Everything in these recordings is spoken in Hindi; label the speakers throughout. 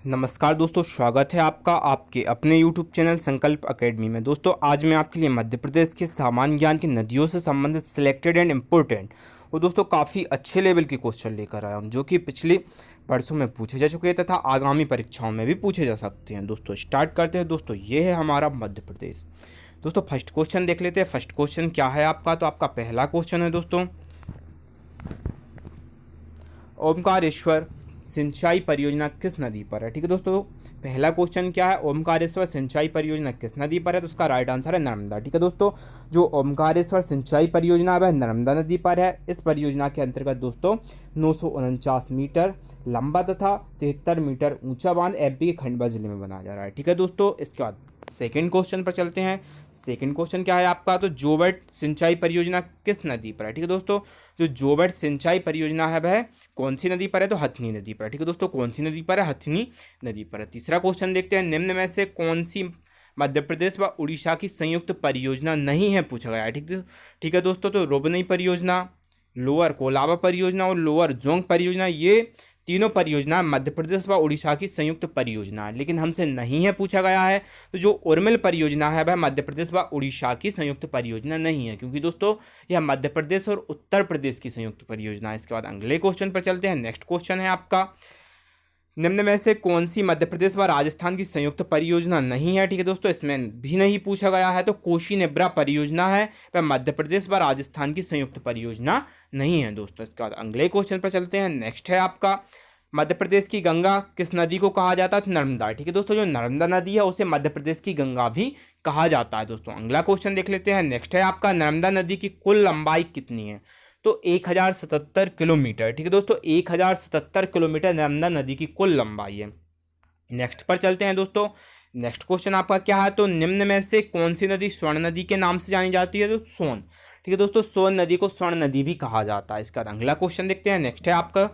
Speaker 1: नमस्कार दोस्तों, स्वागत है आपका आपके अपने YouTube चैनल संकल्प एकेडमी में। दोस्तों आज मैं आपके लिए मध्य प्रदेश के सामान्य ज्ञान की नदियों से संबंधित सिलेक्टेड एंड इम्पोर्टेंट और दोस्तों काफ़ी अच्छे लेवल के क्वेश्चन लेकर आया हूँ, जो कि पिछले वर्षों में पूछे जा चुके तथा आगामी परीक्षाओं में भी पूछे जा सकते हैं। दोस्तों स्टार्ट करते हैं। दोस्तों ये है हमारा मध्य प्रदेश। दोस्तों फर्स्ट क्वेश्चन देख लेते हैं। फर्स्ट क्वेश्चन क्या है आपका? तो आपका पहला क्वेश्चन है दोस्तों, ओमकारेश्वर सिंचाई परियोजना किस नदी पर है? ठीक है दोस्तों, पहला क्वेश्चन क्या है, ओमकारेश्वर सिंचाई परियोजना किस नदी पर है? तो उसका राइट आंसर है नर्मदा। ठीक है दोस्तों, जो ओमकारेश्वर सिंचाई परियोजना है वह नर्मदा नदी पर है। इस परियोजना के अंतर्गत दोस्तों 949 मीटर लंबा तथा 73 मीटर ऊंचा बांध एमपी के खंडवा जिले में बनाया जा रहा है। ठीक है दोस्तों, इसके बाद सेकेंड क्वेश्चन पर चलते हैं। सेकंड क्वेश्चन क्या है आपका? तो जोबट सिंचाई परियोजना किस नदी पर है? ठीक है दोस्तों, जो जोबट सिंचाई परियोजना है वह कौन सी नदी पर है? तो हथनी नदी पर। ठीक है दोस्तों, कौन सी नदी पर है? हथनी नदी पर है। तीसरा क्वेश्चन देखते हैं, निम्न में से कौन सी मध्य प्रदेश व उड़ीसा की संयुक्त परियोजना नहीं है, पूछा गया है। ठीक है दोस्तों, तो रोबनई परियोजना, लोअर कोलाबा परियोजना और लोअर जोंग परियोजना, ये तीनों परियोजना मध्य प्रदेश व उड़ीसा की संयुक्त परियोजना है, लेकिन हमसे नहीं है पूछा गया है। तो जो उर्मिल परियोजना है वह मध्य प्रदेश व उड़ीसा की संयुक्त परियोजना नहीं है, क्योंकि दोस्तों यह मध्य प्रदेश और उत्तर प्रदेश की संयुक्त परियोजना है। इसके बाद अगले क्वेश्चन पर चलते हैं। नेक्स्ट क्वेश्चन है आपका, निम्न में से कौन सी मध्य प्रदेश व राजस्थान की संयुक्त परियोजना नहीं है? ठीक है दोस्तों, इसमें भी नहीं पूछा गया है। तो कोशी नेब्रा परियोजना है वह मध्य प्रदेश व राजस्थान की संयुक्त परियोजना नहीं है दोस्तों। इसके बाद अगले क्वेश्चन पर चलते हैं। नेक्स्ट है आपका, मध्य प्रदेश की गंगा किस नदी को कहा जाता है? तो नर्मदा। ठीक है दोस्तों, जो नर्मदा नदी है उसे मध्य प्रदेश की गंगा भी कहा जाता है दोस्तों। अगला क्वेश्चन देख लेते हैं। नेक्स्ट है आपका, नर्मदा नदी की कुल लंबाई कितनी है? तो 1077 किलोमीटर। ठीक है दोस्तों, 1077 किलोमीटर नर्मदा नदी की कुल लंबाई है। नेक्स्ट पर चलते हैं दोस्तों। नेक्स्ट क्वेश्चन आपका क्या है? तो निम्न में से कौन सी नदी स्वर्ण नदी के नाम से जानी जाती है? तो सोन। ठीक है दोस्तों, सोन नदी को स्वर्ण नदी भी कहा जाता है। इसका अगला क्वेश्चन देखते हैं। नेक्स्ट है आपका,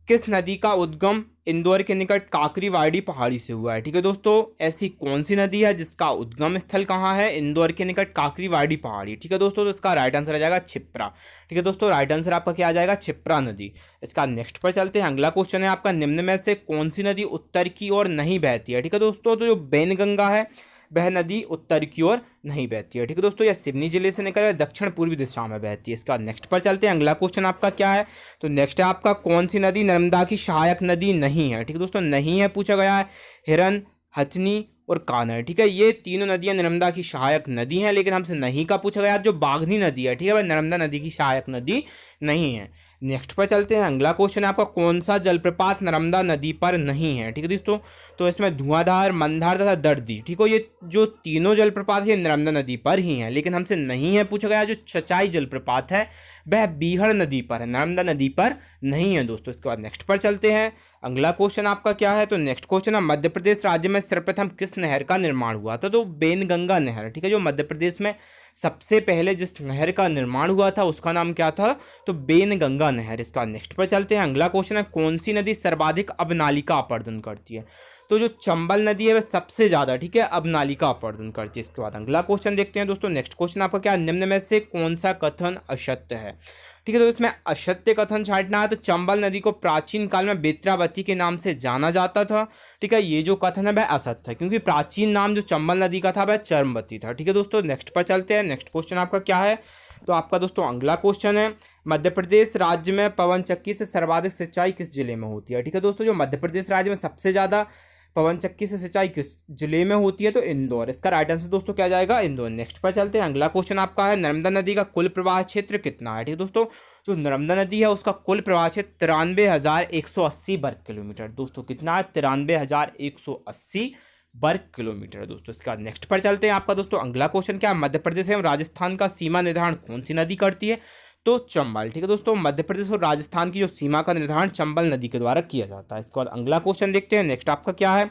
Speaker 1: किस नदी का उद्गम इंदौर के निकट काकरीवाड़ी पहाड़ी से हुआ है? ठीक है दोस्तों, ऐसी कौन सी नदी है जिसका उद्गम स्थल कहाँ है? इंदौर के निकट काकरीवाड़ी पहाड़ी। ठीक है दोस्तों, तो इसका राइट आंसर आ जाएगा छिप्रा। ठीक है दोस्तों, राइट आंसर आपका क्या आ जाएगा? छिप्रा नदी। इसका नेक्स्ट पर चलते हैं। अगला क्वेश्चन है आपका, निम्न में से कौन सी नदी उत्तर की ओर नहीं बहती है? ठीक है दोस्तों, तो जो बैनगंगा है वह नदी उत्तर की ओर नहीं बहती है। ठीक है दोस्तों, यह सिवनी जिले से निकल दक्षिण पूर्वी दिशा में बहती है। इसका नेक्स्ट पर चलते हैं। अगला क्वेश्चन आपका क्या है? तो नेक्स्ट है आपका, कौन सी नदी नर्मदा की सहायक नदी नहीं है? ठीक है दोस्तों, नहीं है पूछा गया है। हिरन, हथनी और कान्ह। ठीक है, ये तीनों नदियां नर्मदा की सहायक नदी हैं, लेकिन हमसे नहीं का पूछा गया। जो बाघनी नदी है, ठीक है, वह नर्मदा नदी की सहायक नदी नहीं है। नेक्स्ट पर चलते हैं। अगला क्वेश्चन है आपका, कौन सा जलप्रपात नर्मदा नदी पर नहीं है? ठीक है दोस्तों, तो इसमें धुआंधार, मंदार तथा दर्दी, ठीक हो, ये जो तीनों जलप्रपात है नर्मदा नदी पर ही हैं, लेकिन हमसे नहीं है पूछा गया। जो चचाई जलप्रपात है वह बीहड़ नदी पर है, नर्मदा नदी पर नहीं है दोस्तों। इसके बाद नेक्स्ट पर चलते हैं। अगला क्वेश्चन आपका क्या है? तो नेक्स्ट क्वेश्चन है, मध्य प्रदेश राज्य में सर्वप्रथम किस नहर का निर्माण हुआ था? तो बेनगंगा नहर। ठीक है, जो मध्य प्रदेश में सबसे पहले जिस नहर का निर्माण हुआ था उसका नाम क्या था? तो बेनगंगा नहर। इसका नेक्स्ट पर चलते हैं। अगला क्वेश्चन है, कौन सी नदी सर्वाधिक अवनालिका अपरदन करती है? तो जो चंबल नदी है वह सबसे ज्यादा, ठीक है, अवनालिका अपरदन करती है। इसके बाद अगला क्वेश्चन देखते हैं दोस्तों। नेक्स्ट क्वेश्चन आपका क्या, निम्न में से कौन सा कथन असत्य है? ठीक है, तो इसमें असत्य कथन छांटना है। तो चंबल नदी को प्राचीन काल में बेत्रावती के नाम से जाना जाता था। ठीक है, ये जो कथन है वह असत्य है, क्योंकि प्राचीन नाम जो चंबल नदी का था वह चर्मवती था। ठीक है दोस्तों, नेक्स्ट पर चलते हैं। नेक्स्ट क्वेश्चन आपका क्या है? तो आपका दोस्तों अगला क्वेश्चन है, मध्य प्रदेश राज्य में पवन चक्की से सर्वाधिक सिंचाई किस जिले में होती है? ठीक है दोस्तों, जो मध्य प्रदेश राज्य में सबसे ज्यादा पवन चक्की से सिंचाई किस जिले में होती है? तो इंदौर। इसका राइट आंसर दोस्तों क्या जाएगा? इंदौर। नेक्स्ट पर चलते हैं। अगला क्वेश्चन आपका है, नर्मदा नदी का कुल प्रवाह क्षेत्र कितना है? ठीक है दोस्तों, जो नर्मदा नदी है उसका कुल प्रवाह क्षेत्र 93,180 वर्ग किलोमीटर। दोस्तों कितना है? 93,180 वर्ग किलोमीटर दोस्तों। इसका नेक्स्ट पर चलते हैं। आपका दोस्तों अगला क्वेश्चन क्या है, मध्य प्रदेश एवं राजस्थान का सीमा निर्धारण कौन सी नदी करती है? तो चंबल। ठीक है दोस्तों, मध्य प्रदेश और राजस्थान की जो सीमा का निर्धारण चंबल नदी के द्वारा किया जाता है। इसके बाद अगला क्वेश्चन देखते हैं। नेक्स्ट आपका क्या है,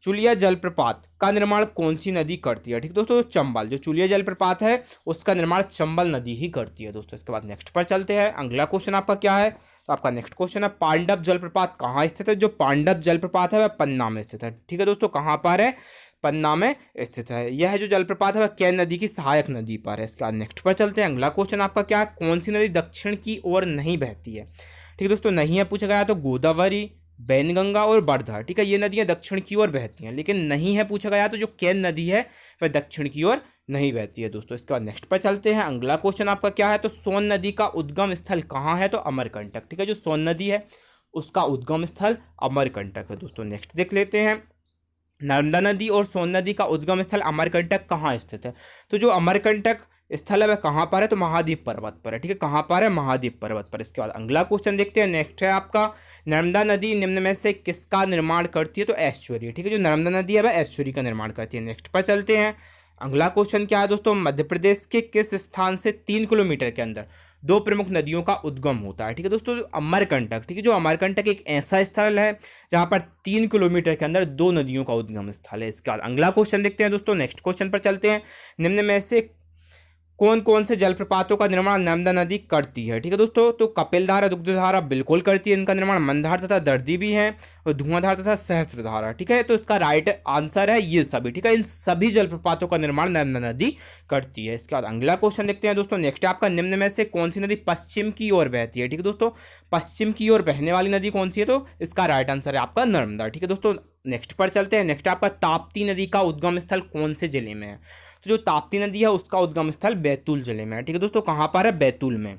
Speaker 1: चुलिया जलप्रपात का निर्माण कौन सी नदी करती है? ठीक दोस्तों, चंबल। जो चुलिया जलप्रपात है उसका निर्माण चंबल नदी ही करती है दोस्तों। इसके बाद नेक्स्ट पर चलते हैं। अगला क्वेश्चन आपका क्या है? तो आपका नेक्स्ट क्वेश्चन है, पांडव जलप्रपात कहाँ स्थित है? जो पांडव जलप्रपात है वह पन्ना में स्थित है। ठीक है दोस्तों, कहाँ पर है? पन्ना में स्थित है। यह जो जलप्रपात है वह केन नदी की सहायक नदी पर है। इसका नेक्स्ट पर चलते हैं। अगला क्वेश्चन आपका क्या है, कौन सी नदी दक्षिण की ओर नहीं बहती है? ठीक है दोस्तों, नहीं है पूछा गया। तो गोदावरी, बैनगंगा और वर्धा, ठीक है, ये नदियां दक्षिण की ओर बहती हैं, लेकिन नहीं है पूछा गया तो जो केन नदी है वह दक्षिण की ओर नहीं बहती है दोस्तों। इसके बाद नेक्स्ट पर चलते हैं। अगला क्वेश्चन आपका क्या है, तो सोन नदी का उद्गम स्थल कहाँ है, तो अमरकंटक, ठीक है, जो सोन नदी है उसका उद्गम स्थल अमरकंटक है दोस्तों। नेक्स्ट देख लेते हैं, नर्मदा नदी और सोन नदी का उद्गम स्थल अमरकंटक कहाँ स्थित है, तो जो अमरकंटक स्थल है वह कहाँ पर है, तो महाद्वीप पर्वत पर है, ठीक है, कहाँ पर है, महाद्वीप पर्वत पर। इसके बाद अगला क्वेश्चन देखते हैं। नेक्स्ट है आपका, नर्मदा नदी निम्न में से किसका निर्माण करती है, तो एस्चुरी, ठीक है, जो नर्मदा नदी है वह एस्चुरी का निर्माण करती है। नेक्स्ट पर चलते हैं। अगला क्वेश्चन क्या है दोस्तों, मध्य प्रदेश के किस स्थान से 3 किलोमीटर के अंदर दो प्रमुख नदियों का उद्गम होता है, ठीक है दोस्तों, अमरकंटक, ठीक है, जो अमरकंटक एक ऐसा स्थल है जहां पर 3 किलोमीटर के अंदर दो नदियों का उद्गम स्थल है। इसके बाद अगला क्वेश्चन देखते हैं दोस्तों। नेक्स्ट क्वेश्चन पर चलते हैं, निम्न में से कौन कौन से जलप्रपातों का निर्माण नर्मदा नदी करती है, ठीक है दोस्तों, तो कपिलधारा, दुग्धधारा बिल्कुल करती है, इनका निर्माण मंदार तथा दर्दी भी है, और धुआंधार तथा सहस्त्रधारा, ठीक है, तो इसका राइट आंसर है ये सभी, ठीक है, इन सभी जलप्रपातों का निर्माण नर्मदा नदी करती है। इसके बाद अगला क्वेश्चन देखते हैं दोस्तों। नेक्स्ट आपका, निम्न में से कौन सी नदी पश्चिम की ओर बहती है, ठीक है दोस्तों, पश्चिम की ओर बहने वाली नदी कौन सी है, तो इसका राइट आंसर है आपका नर्मदा, ठीक है दोस्तों। नेक्स्ट पर चलते हैं। नेक्स्ट आपका, ताप्ती नदी का उद्गम स्थल कौन से जिले में है, तो जो ताप्ती नदी है उसका उद्गम स्थल बैतूल जिले में है, ठीक है दोस्तों, कहाँ पर है, बैतूल में।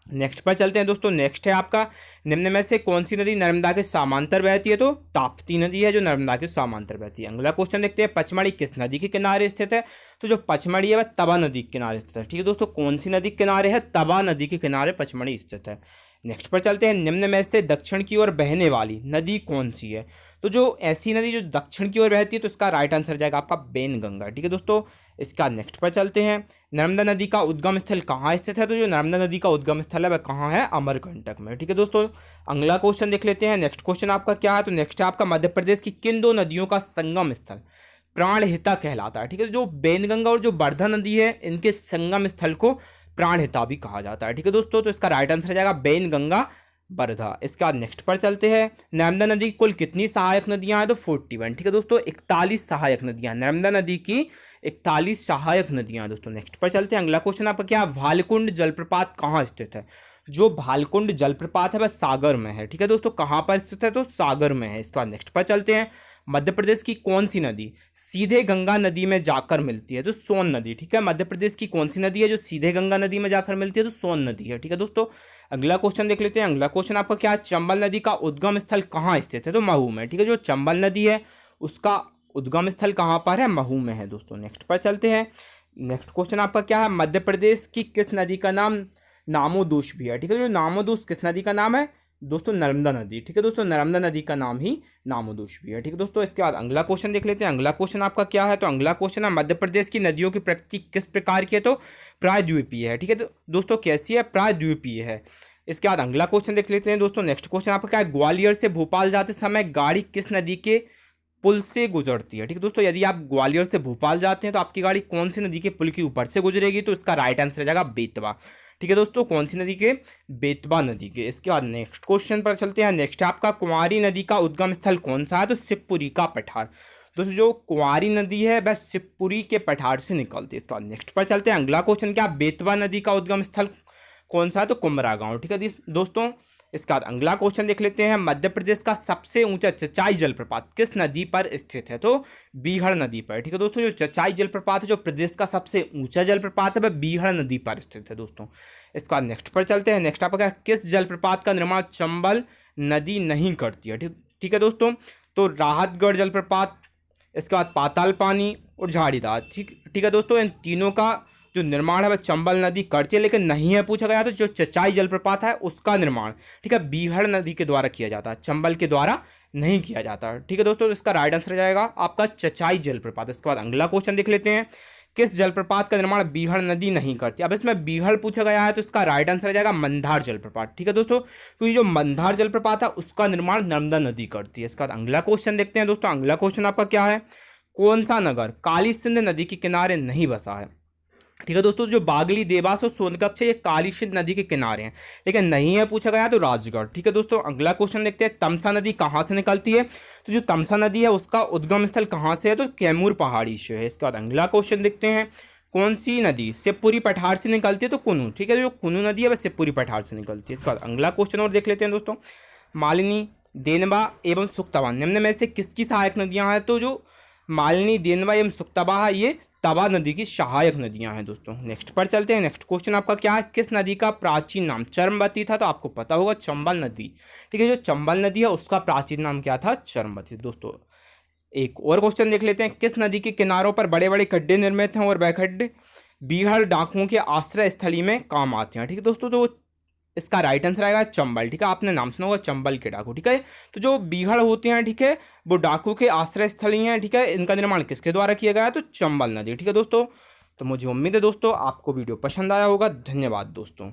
Speaker 1: नेक्स्ट पर चलते हैं दोस्तों। नेक्स्ट है आपका, निम्न में से कौन सी नदी नर्मदा के समांतर बहती है, तो ताप्ती नदी है जो नर्मदा के समांतर बहती है। अगला क्वेश्चन देखते हैं, पचमढ़ी किस नदी के किनारे स्थित है, तो जो पचमढ़ी है वह तवा नदी के किनारे स्थित है, ठीक है दोस्तों, कौन सी नदी के किनारे है, तवा नदी के किनारे पचमढ़ी स्थित है। नेक्स्ट पर चलते हैं, निम्न में से दक्षिण की ओर बहने वाली नदी कौन सी है, तो जो ऐसी नदी जो दक्षिण की ओर बहती है तो इसका राइट आंसर जाएगा आपका बेनगंगा, ठीक है दोस्तों। इसका नेक्स्ट पर चलते हैं, नर्मदा नदी का उद्गम स्थल कहाँ स्थित है, तो जो नर्मदा नदी का उद्गम स्थल है वह कहाँ है, अमरकंटक में, ठीक है दोस्तों। अगला क्वेश्चन देख लेते हैं। नेक्स्ट क्वेश्चन आपका क्या है, तो नेक्स्ट है आपका, मध्य प्रदेश की किन दो नदियों का संगम स्थल प्राणहिता कहलाता है, ठीक है, जो बेनगंगा और जो वर्धा नदी है इनके संगम स्थल को प्राणहिता भी कहा जाता है, ठीक है दोस्तों, तो इसका राइट आंसर जाएगा बेनगंगा वर्धा। इसके बाद नेक्स्ट पर चलते हैं, नर्मदा नदी की कुल कितनी सहायक नदियां हैं, तो 41, ठीक है दोस्तों, 41 सहायक नदियां, नर्मदा नदी की 41 सहायक नदियां दोस्तों। नेक्स्ट पर चलते हैं। अगला क्वेश्चन आपका क्या, भालकुंड जलप्रपात कहाँ स्थित है, जो भालकुंड जलप्रपात है वह सागर में है, ठीक है दोस्तों, कहाँ पर स्थित है, तो सागर में है। इसके बाद नेक्स्ट पर चलते हैं, मध्य प्रदेश की कौन सी नदी सीधे गंगा नदी में जाकर मिलती है, तो सोन नदी, ठीक है, मध्य प्रदेश की कौन सी नदी है जो सीधे गंगा नदी में जाकर मिलती है, तो सोन नदी है, ठीक है दोस्तों। अगला क्वेश्चन देख लेते हैं। अगला क्वेश्चन आपका क्या है, चंबल नदी का उद्गम स्थल कहाँ स्थित है, तो महू में, ठीक है, जो चंबल नदी है उसका उद्गम स्थल कहाँ पर है, महू में है दोस्तों। नेक्स्ट पर चलते हैं। नेक्स्ट क्वेश्चन आपका क्या है, मध्य प्रदेश की किस नदी का नाम नामोदोष भी है, ठीक है, जो नामोदोष किस नदी का नाम है दोस्तों, नर्मदा नदी, ठीक है दोस्तों, नर्मदा नदी का नाम ही नामोदोष भी है, ठीक है दोस्तों। इसके बाद अगला क्वेश्चन देख लेते हैं। अगला क्वेश्चन आपका क्या है, तो अगला क्वेश्चन है, मध्य प्रदेश की नदियों की प्रकृति किस प्रकार की है, तो प्रायद्वीपीय है, ठीक है, तो दोस्तों कैसी है, प्रायद्वीपीय है। इसके बाद अगला क्वेश्चन देख लेते हैं दोस्तों। नेक्स्ट क्वेश्चन आपका क्या है, ग्वालियर से भोपाल जाते समय गाड़ी किस नदी के पुल से गुजरती है, ठीक है दोस्तों, यदि आप ग्वालियर से भोपाल जाते हैं तो आपकी गाड़ी कौन सी नदी के पुल के ऊपर से गुजरेगी, तो इसका राइट आंसर हो जाएगा बेतवा, ठीक है दोस्तों, कौन सी नदी के, बेतवा नदी के। इसके बाद नेक्स्ट क्वेश्चन पर चलते हैं। नेक्स्ट आपका, कुंवारी नदी का उद्गम स्थल कौन सा है, तो शिवपुरी का पठार, दोस्तों जो कुंवारी नदी है वह शिवपुरी के पठार से निकलती है। इसके बाद नेक्स्ट पर चलते हैं। अगला क्वेश्चन क्या, बेतवा नदी का उद्गम स्थल कौन सा है, तो कुमरा गांव, ठीक है दोस्तों। इसके बाद अगला क्वेश्चन देख लेते हैं, मध्य प्रदेश का सबसे ऊंचा चचाई जलप्रपात किस नदी पर स्थित है, तो बीहड़ नदी पर, ठीक है दोस्तों, जो चचाई जलप्रपात है जो प्रदेश का सबसे ऊंचा जलप्रपात है वह बीहड़ नदी पर स्थित है दोस्तों। इसके बाद नेक्स्ट पर चलते हैं। नेक्स्ट आपका किस जलप्रपात का निर्माण चंबल नदी नहीं करती है, ठीक है दोस्तों, तो राहतगढ़ जलप्रपात, इसके बाद पाताल पानी और झाड़ीदार, ठीक है दोस्तों, इन तीनों का जो निर्माण है वह चंबल नदी करती है, लेकिन नहीं है पूछा गया तो जो चचाई जलप्रपात है उसका निर्माण, ठीक है, बीहड़ नदी के द्वारा किया जाता है, चंबल के द्वारा नहीं किया जाता, ठीक है दोस्तों। इसका राइट आंसर जाएगा आपका चचाई जलप्रपात। इसके बाद अगला क्वेश्चन देख लेते हैं, किस जलप्रपात का निर्माण बीहड़ नदी नहीं करती। अब इसमें बीहड़ पूछा गया है तो इसका राइट आंसर जाएगा मंदार जलप्रपात, ठीक है दोस्तों, तो ये जो मंदार जलप्रपात है उसका निर्माण नर्मदा नदी करती है। इसका अगला क्वेश्चन देखते हैं दोस्तों। अगला क्वेश्चन आपका क्या है, कौन सा नगर काली सिंध नदी के किनारे नहीं बसा है, ठीक है दोस्तों, जो बागली, देवास और सोनकच्छ है ये काली सिंध नदी के किनारे हैं, लेकिन नहीं है पूछा गया तो राजगढ़, ठीक है दोस्तों। अगला क्वेश्चन देखते हैं, तमसा नदी कहाँ से निकलती है, तो जो तमसा नदी है उसका उद्गम स्थल कहाँ से है, तो कैमूर पहाड़ी से है। इसके बाद अगला क्वेश्चन देखते हैं, कौन सी नदी शिवपुरी पठार से निकलती है, तो कुनू, ठीक है, जो कुनू नदी है वह शिवपुरी पठार से निकलती है। इसके बाद अगला क्वेश्चन और देख लेते हैं दोस्तों, मालिनी देनवा एवं सुक्तवा निम्न में से किसकी सहायक नदियां हैं? तो जो मालिनी, देनवा एवं सुक्तवा है ये तवा नदी की सहायक नदियां हैं दोस्तों। नेक्स्ट पर चलते हैं। नेक्स्ट क्वेश्चन आपका क्या है? किस नदी का प्राचीन नाम चर्मवती था? तो आपको पता होगा चंबल नदी। ठीक है, जो चंबल नदी है उसका प्राचीन नाम क्या था? चर्मवती। दोस्तों एक और क्वेश्चन देख लेते हैं। किस नदी के किनारों पर बड़े बड़े खड्डे निर्मित हैं और वह खड्डे बीहड़ डाकुओं के आश्रय स्थली में काम आते हैं? ठीक है दोस्तों, जो इसका राइट आंसर आएगा चंबल। ठीक है, आपने नाम सुना होगा चंबल के डाकू। ठीक है, तो जो बीहड़ होते हैं, ठीक है, वो डाकू के आश्रय स्थली हैं। ठीक है, इनका निर्माण किसके द्वारा किया गया है? तो चंबल नदी। ठीक है दोस्तों, तो मुझे उम्मीद है दोस्तों आपको वीडियो पसंद आया होगा। धन्यवाद दोस्तों।